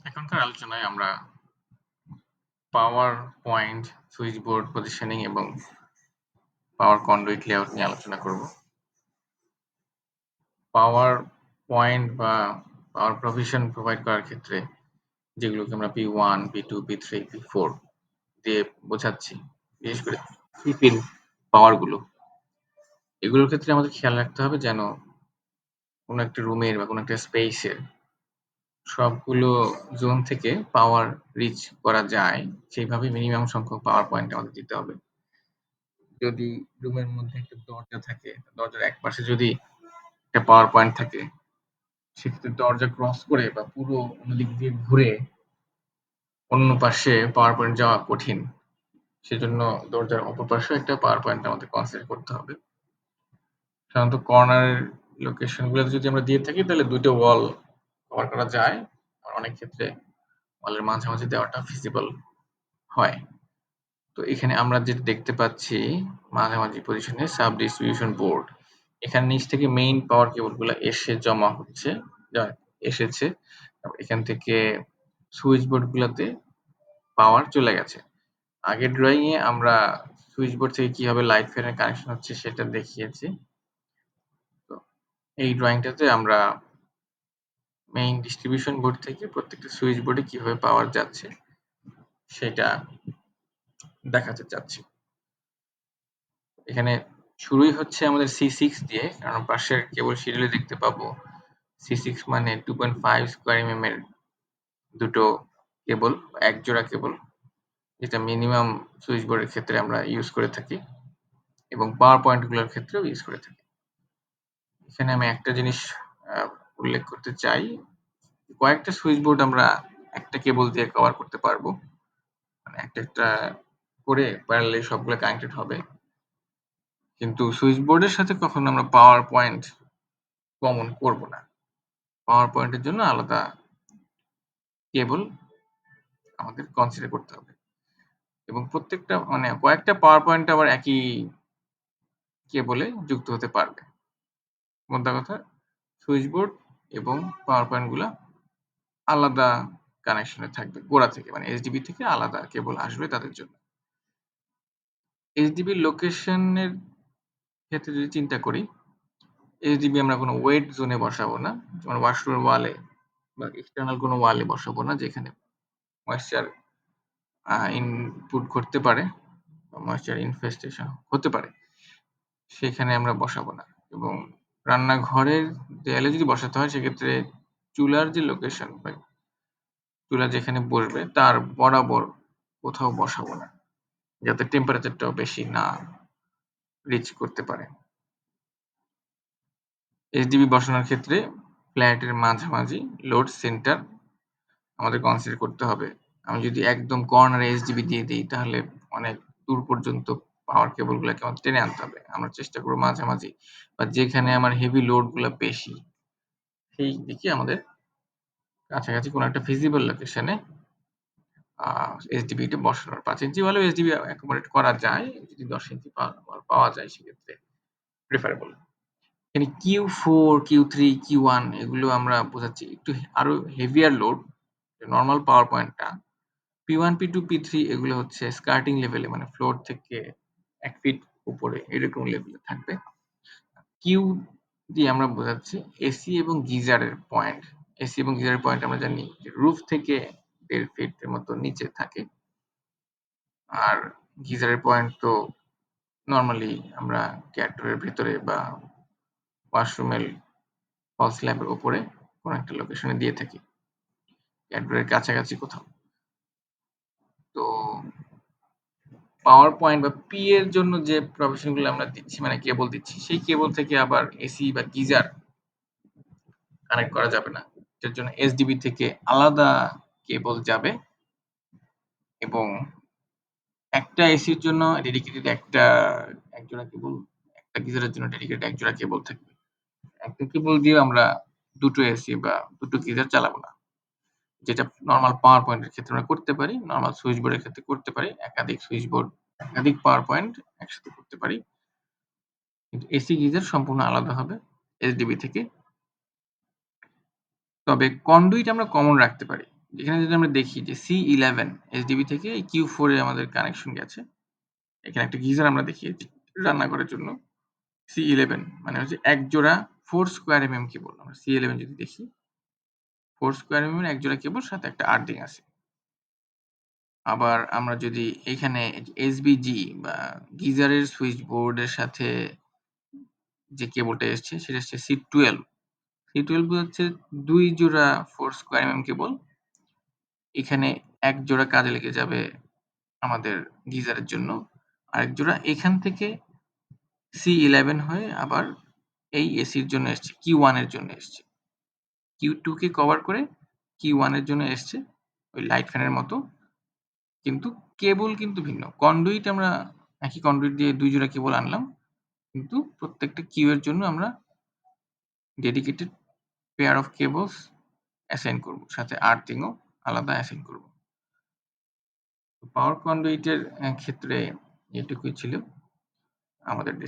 এখনকার আলোচনায় আমরা power point, switch board positioning এবং পাওয়ার কন্ডুইট লেআউট নিয়ে আলোচনা করব। পাওয়ার পয়েন্ট বা পাওয়ার প্রভিশন প্রোভাইড করার ক্ষেত্রে যেগুলোকে আমরা P1, P2, P3, P4 দিয়ে বোঝাচ্ছি, বিশেষ করে 3 পিন পাওয়ারগুলো, এগুলোর ক্ষেত্রে আমাদের খেয়াল রাখতে হবে যেন কোনো একটা রুমের বা কোনো একটা স্পেসের সবগুলো জোন থেকে পাওয়ার রিচ করা যায়, সেইভাবে মিনিমাম সংখ্যক পাওয়ার পয়েন্ট আমাদের দিতে হবে। যদি রুমের মধ্যে একটা দরজা থাকে, দরজার একপাশে যদি একটা পাওয়ার পয়েন্ট থাকে, সেক্ষেত্রে দরজা ক্রস করে বা পুরো অন্যদিক দিয়ে ঘুরে অন্য পাশে পাওয়ার পয়েন্ট যাওয়া কঠিন। সেজন্য দরজার অপর পাশেও একটা পাওয়ার পয়েন্ট আমাদের কনসিডার করতে হবে। সাধারণত কর্নার লোকেশনগুলোতে যদি আমরা দিয়ে থাকি তাহলে ২ টো ওয়াল কভার করা যায়। আর অনেক ক্ষেত্রে ওয়ালের মাঝামাঝি দেওয়াটা ফিজিবল হয়। তো এখানে আমরা যেটা দেখতে পাচ্ছি মাঝামাঝি পজিশনে সাব ডিস্ট্রিবিউশন বোর্ড। এখানে নিচ থেকে মেইন পাওয়ার কেবলগুলো এসে জমা হচ্ছে, এসেছে। এখান থেকে সুইচ বোর্ডগুলোতে পাওয়ার চলে গেছে। আগের ড্রয়িংয়ে আমরা সুইচ বোর্ড থেকে কিভাবে লাইট ফ্যানের কানেকশন হচ্ছে সেটা দেখিয়েছি। তো এই ড্রয়িংটাতে আমরা মেইন ডিস্ট্রিবিউশন বোর্ড থেকে প্রত্যেকটা সুইচ বোর্ডে কিভাবে পাওয়ার যাচ্ছে সেটা দেখাতে চাচ্ছি। এখানে শুরুই হচ্ছে আমাদের C6 দিয়ে, কারণ পাশের কেবল শিডিউলে দেখতে পাবো C6 মানে 2.5 স্কয়ার এর ২ টো কেবল, এক জোড়া কেবল, যেটা মিনিমাম সুইচ বোর্ডের ক্ষেত্রে আমরা ইউজ করে থাকি এবং পাওয়ার পয়েন্টগুলোর ক্ষেত্রেও ইউজ করে থাকি। এখানে আমি একটা জিনিস উল্লেখ করতে চাই, কয়েকটা সুইচ বোর্ড আমরা একটা কেবল দিয়ে কভার করতে পারবো, মানে একটা করে প্যারালালি সবগুলো কানেক্টেড হবে। কিন্তু সুইচ বোর্ডের সাথে কখনো আমরা পাওয়ার পয়েন্ট কমন করব না। পাওয়ার পয়েন্টের জন্য আলাদা কেবল আমাদের কনসিডার করতে হবে এবং প্রত্যেকটা মানে কয়েকটা পাওয়ার পয়েন্ট আবার একই কেবলে যুক্ত হতে পারবে। মোদ্দা কথা, সুইচ বোর্ড এবং পাওয়ার পয়েন্টগুলা আলাদা কানেকশনে থাকবে গোড়া থেকে, মানে এইচডিবি থেকে আলাদা কেবল আসবে তাদের জন্য। এইচডিবির লোকেশনের ক্ষেত্রে যদি চিন্তা করি, এইচডিবি আমরা কোনো ওয়েট জোনে বসাবো না, যেমন ওয়াশরুমের ওয়ালে বা এক্সটার্নাল কোনো ওয়ালে বসাবো না যেখানে ময়েশ্চার ইনপুট করতে পারে বা ময়েশ্চার ইনফেস্টেশন হতে পারে, সেখানে আমরা বসাবো না। এবং রান্নাঘরের দেয়ালে যদি বসাতে হয় সেক্ষেত্রে চুলার যে লোকেশন বা চুলা যেখানে বসবে তার বরাবর কোথাও বসাবো না, যাতে টেম্পারেচারটাও বেশি না রিচ করতে পারে। এইচডিবি বসানোর ক্ষেত্রে ফ্ল্যাটের মাঝামাঝি লোড সেন্টার আমাদের কনসিডার করতে হবে। আমি যদি একদম কর্নারে এইচডিবি দিয়ে দিই তাহলে অনেক দূর পর্যন্ত পাওয়ার কেবলগুলোকে আমাদের টেনে আনতে হবে। আমরা চেষ্টা করব মাঝামাঝি বা যেখানে আমার হেভি লোডগুলো বেশি সেই দিকে আমাদের কাছাকাছি কোনো একটা ফিজিবল লোকেশনে এইচডিবিটা বসানোর। ৫ ইঞ্চি হলেও এইচডিবি অ্যাকোমোডেট করা যায়। যদি ১০ ইঞ্চি পাওয়া যায় সেক্ষেত্রে প্রেফারেবল। এখানে Q4, Q3, Q1 এগুলো আমরা বোঝাচ্ছি একটু আরো হেভিয়ার লোড। নরমাল পাওয়ার পয়েন্টটা P1, P2, P3 এগুলো হচ্ছে স্কার্টিং লেভেলে, মানে ফ্লোর থেকে ১ ফিট উপরে এরকম লেভেলে থাকবে। Q দিয়ে আমরা বোঝাচ্ছি এসি এবং গিজারের পয়েন্ট। এসি এবং গিজারের পয়েন্ট আমরা জানি যে রুফ থেকে ১.৫ ফিটের মতো নিচে থাকে। আর গিজারের পয়েন্ট তো নরমালি আমরা ক্যাটরের ভেতরে বা ওয়াশরুমের ফল স্ল্যাবের উপরে কোনো একটা লোকেশনে দিয়ে থাকি, ক্যাটরের কাছাকাছি কোথাও। তো পাওয়ার পয়েন্ট বা পি এর জন্য যে প্রভিশনগুলো আমরা দিচ্ছি, মানে কেবল দিচ্ছি, সেই কেবল থেকে আবার এসি বা গিজার কানেক্ট করা যাবে না। এটার জন্য এসডিবি থেকে আলাদা কেবল যাবে এবং একটা এসির জন্য ডেডিকেটেড এক জোড়া কেবল, একটা গিজারের জন্য ডেডিকেটেড এক জোড়া কেবল থাকবে। একটা কেবল দিয়ে আমরা ২ টো এসি বা ২ টো গিজার চালাবো না। যেটা নরমাল পাওয়ার পয়েন্টের ক্ষেত্রে আমরা করতে পারি, নরমাল সুইচ বোর্ডের ক্ষেত্রে করতে পারি, একাধিক সুইচ বোর্ড, একাধিক পাওয়ার পয়েন্ট একসাথে করতে পারি। কিন্তু এসি গিজার সম্পূর্ণ আলাদা হবে এসডিবি থেকে। তবে কন্ডুইট আমরা কমন রাখতে পারি। এখানে যদি আমরা দেখি যে C11 এসডিবি থেকে এই Q4 এ আমাদের কানেকশন গেছে। এখানে একটা গিজার আমরা দেখিয়েছি রান্নাঘরের জন্য। C11 মানে হচ্ছে ১ জোড়া 4 স্কয়ার mm কেবল। আমরা C11 যদি দেখি 4 স্কয়ার mm এর ১ জোড়া কেবল সাথে একটা আর্থিং আছে। আবার আমরা যদি এখানে এসবিজি বা গিজারের সুইচ বোর্ডের সাথে যে কেবলটা এসছে সেটা হচ্ছে C12 হচ্ছে ২ জোড়া 4 স্কয়ার mm কেবল। এখানে ১ জোড়া কাজে লেগে যাবে আমাদের গিজারের জন্য। আরেক জোড়া এখান থেকে C11 হয়ে আবার এই এসির জন্য এসছে, Q1 এর জন্য এসছে। Q2 কে কভার করে Q1 এর জন্য এসছে ওই লাইট ফ্যানের মতো। কিন্তু কেবল কিন্তু ভিন্ন। কন্ডুইট আমরা একই কন্ডুইট দিয়ে ২ জোড়া কেবল আনলাম। কিন্তু প্রত্যেকটা কিউ এর জন্য আমরা dedicated pair of cables assign করব। সাথে আর্থিং ও আলাদা অ্যাসাইন করব। পাওয়ার কন্ডুইট এর ক্ষেত্রে এটুকুই ছিল আমাদের